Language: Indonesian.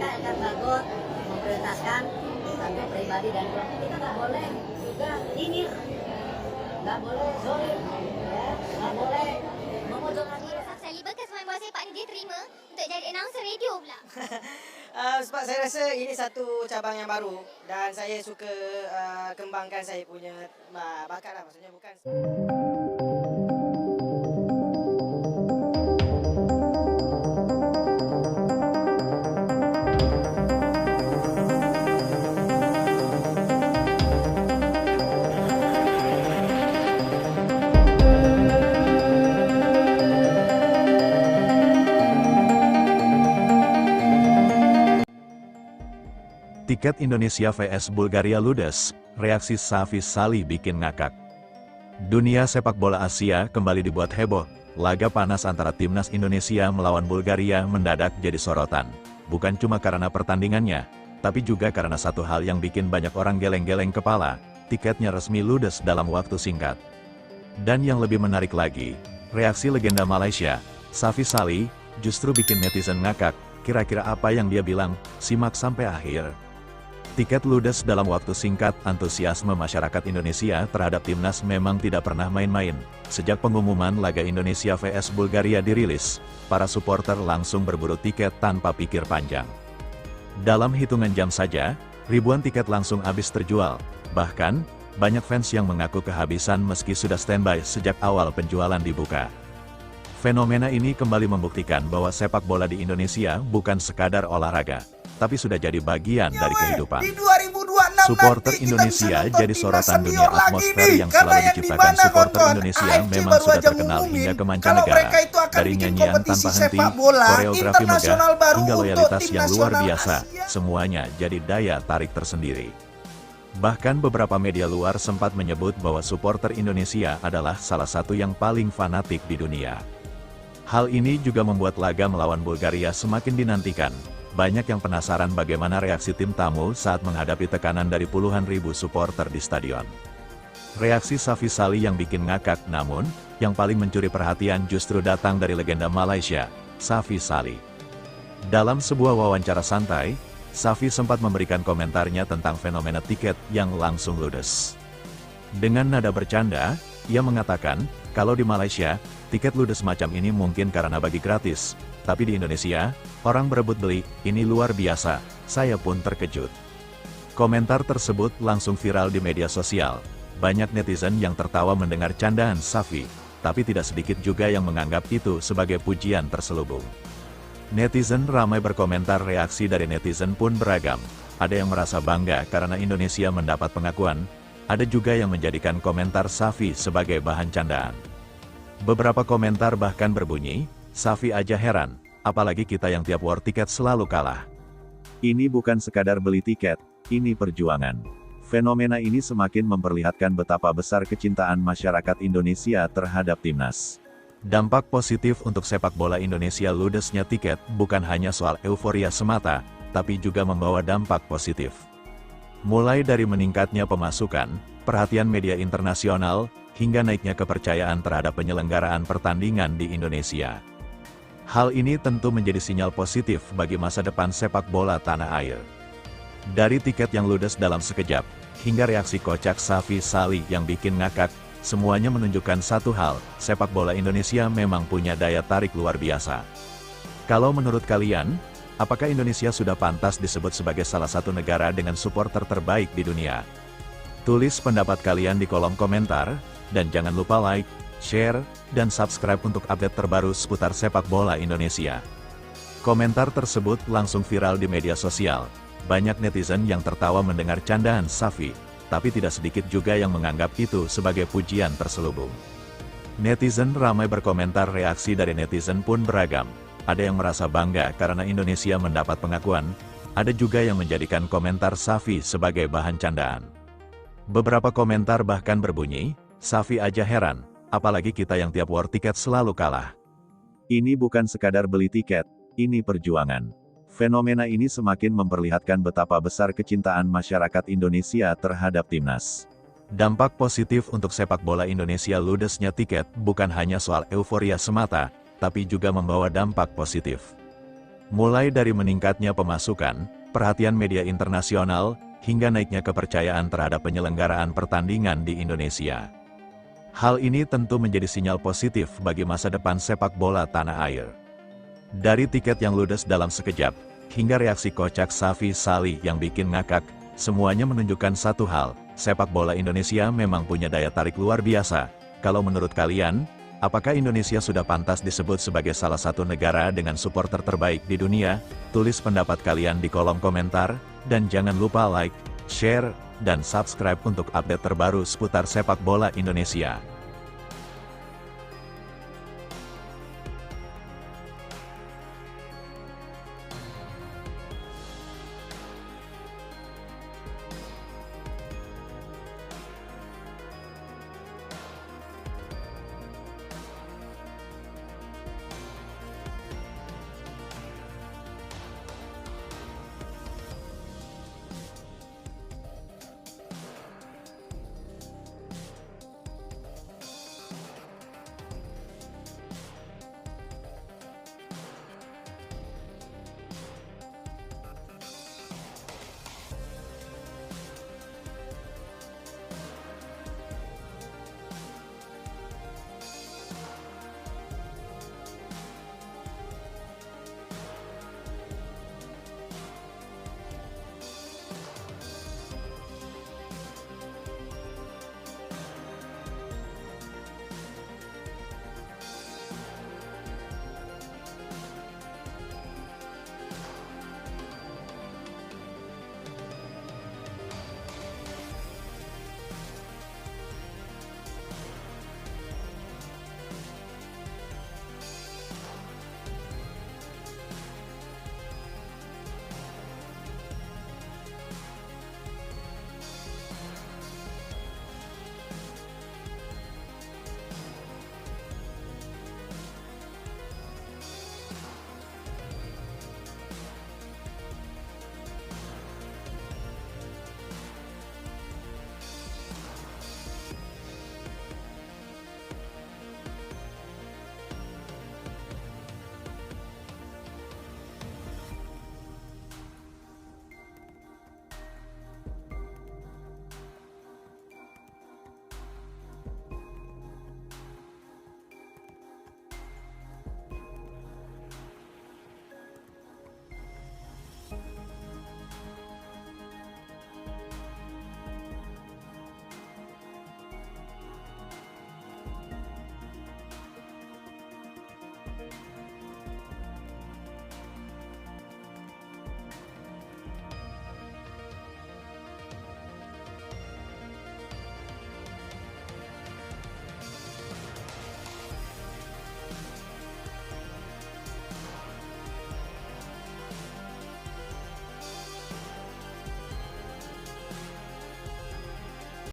mereka akan bagus memprioritaskan satu pribadi dan kelompok. Kita nggak boleh juga nyinyir, nggak boleh zolim, ya, nggak boleh memojokkan dia. Sally bekas main bola sepak ni dia terima untuk jadi announcer radio pula. Sebab saya rasa ini satu cabang yang baru dan saya suka kembangkan saya punya bakat lah, maksudnya bukan. Tiket Indonesia vs Bulgaria ludes, reaksi Safi Sali bikin ngakak. Dunia sepak bola Asia kembali dibuat heboh, laga panas antara timnas Indonesia melawan Bulgaria mendadak jadi sorotan. Bukan cuma karena pertandingannya, tapi juga karena satu hal yang bikin banyak orang geleng-geleng kepala, tiketnya resmi ludes dalam waktu singkat. Dan yang lebih menarik lagi, reaksi legenda Malaysia, Safi Sali, justru bikin netizen ngakak. Kira-kira apa yang dia bilang? Simak sampai akhir. Tiket ludes dalam waktu singkat, antusiasme masyarakat Indonesia terhadap timnas memang tidak pernah main-main. Sejak pengumuman laga Indonesia vs Bulgaria dirilis, para supporter langsung berburu tiket tanpa pikir panjang. Dalam hitungan jam saja, ribuan tiket langsung habis terjual. Bahkan, banyak fans yang mengaku kehabisan meski sudah standby sejak awal penjualan dibuka. Fenomena ini kembali membuktikan bahwa sepak bola di Indonesia bukan sekadar olahraga, tapi sudah jadi bagian dari kehidupan. Supporter Indonesia jadi sorotan dunia. Atmosfer yang selalu diciptakan supporter Indonesia memang sudah terkenal hingga ke mancanegara. Dari nyanyian tanpa henti, koreografi megah, hingga loyalitas yang luar biasa, semuanya jadi daya tarik tersendiri. Bahkan beberapa media luar sempat menyebut bahwa supporter Indonesia adalah salah satu yang paling fanatik di dunia. Hal ini juga membuat laga melawan Bulgaria semakin dinantikan. Banyak yang penasaran bagaimana reaksi tim tamu saat menghadapi tekanan dari puluhan ribu supporter di stadion. Reaksi Safi Sali yang bikin ngakak, namun, yang paling mencuri perhatian justru datang dari legenda Malaysia, Safi Sali. Dalam sebuah wawancara santai, Safi sempat memberikan komentarnya tentang fenomena tiket yang langsung ludes. Dengan nada bercanda, ia mengatakan, kalau di Malaysia, tiket ludes macam ini mungkin karena bagi gratis. Tapi di Indonesia, orang berebut beli, ini luar biasa, saya pun terkejut. Komentar tersebut langsung viral di media sosial. Banyak netizen yang tertawa mendengar candaan Safi, tapi tidak sedikit juga yang menganggap itu sebagai pujian terselubung. Netizen ramai berkomentar, reaksi dari netizen pun beragam. Ada yang merasa bangga karena Indonesia mendapat pengakuan, ada juga yang menjadikan komentar Safi sebagai bahan candaan. Beberapa komentar bahkan berbunyi, Safi aja heran, apalagi kita yang tiap war tiket selalu kalah. Ini bukan sekadar beli tiket, ini perjuangan. Fenomena ini semakin memperlihatkan betapa besar kecintaan masyarakat Indonesia terhadap timnas. Dampak positif untuk sepak bola Indonesia ludesnya tiket bukan hanya soal euforia semata, tapi juga membawa dampak positif. Mulai dari meningkatnya pemasukan, perhatian media internasional, hingga naiknya kepercayaan terhadap penyelenggaraan pertandingan di Indonesia. Hal ini tentu menjadi sinyal positif bagi masa depan sepak bola tanah air. Dari tiket yang ludes dalam sekejap, hingga reaksi kocak Safi Sali yang bikin ngakak, semuanya menunjukkan satu hal, sepak bola Indonesia memang punya daya tarik luar biasa. Kalau menurut kalian, apakah Indonesia sudah pantas disebut sebagai salah satu negara dengan supporter terbaik di dunia? Tulis pendapat kalian di kolom komentar, dan jangan lupa like, share, dan subscribe untuk update terbaru seputar sepak bola Indonesia. Komentar tersebut langsung viral di media sosial. Banyak netizen yang tertawa mendengar candaan Safi, tapi tidak sedikit juga yang menganggap itu sebagai pujian terselubung. Netizen ramai berkomentar, reaksi dari netizen pun beragam. Ada yang merasa bangga karena Indonesia mendapat pengakuan, ada juga yang menjadikan komentar Safi sebagai bahan candaan. Beberapa komentar bahkan berbunyi, Safi aja heran, apalagi kita yang tiap war tiket selalu kalah. Ini bukan sekadar beli tiket, ini perjuangan. Fenomena ini semakin memperlihatkan betapa besar kecintaan masyarakat Indonesia terhadap timnas. Dampak positif untuk sepak bola Indonesia ludesnya tiket bukan hanya soal euforia semata, tapi juga membawa dampak positif. Mulai dari meningkatnya pemasukan, perhatian media internasional, hingga naiknya kepercayaan terhadap penyelenggaraan pertandingan di Indonesia. Hal ini tentu menjadi sinyal positif bagi masa depan sepak bola tanah air. Dari tiket yang ludes dalam sekejap, hingga reaksi kocak Safi Salih yang bikin ngakak, semuanya menunjukkan satu hal, sepak bola Indonesia memang punya daya tarik luar biasa. Kalau menurut kalian, apakah Indonesia sudah pantas disebut sebagai salah satu negara dengan supporter terbaik di dunia? Tulis pendapat kalian di kolom komentar, dan jangan lupa like, share, dan subscribe untuk update terbaru seputar sepak bola Indonesia.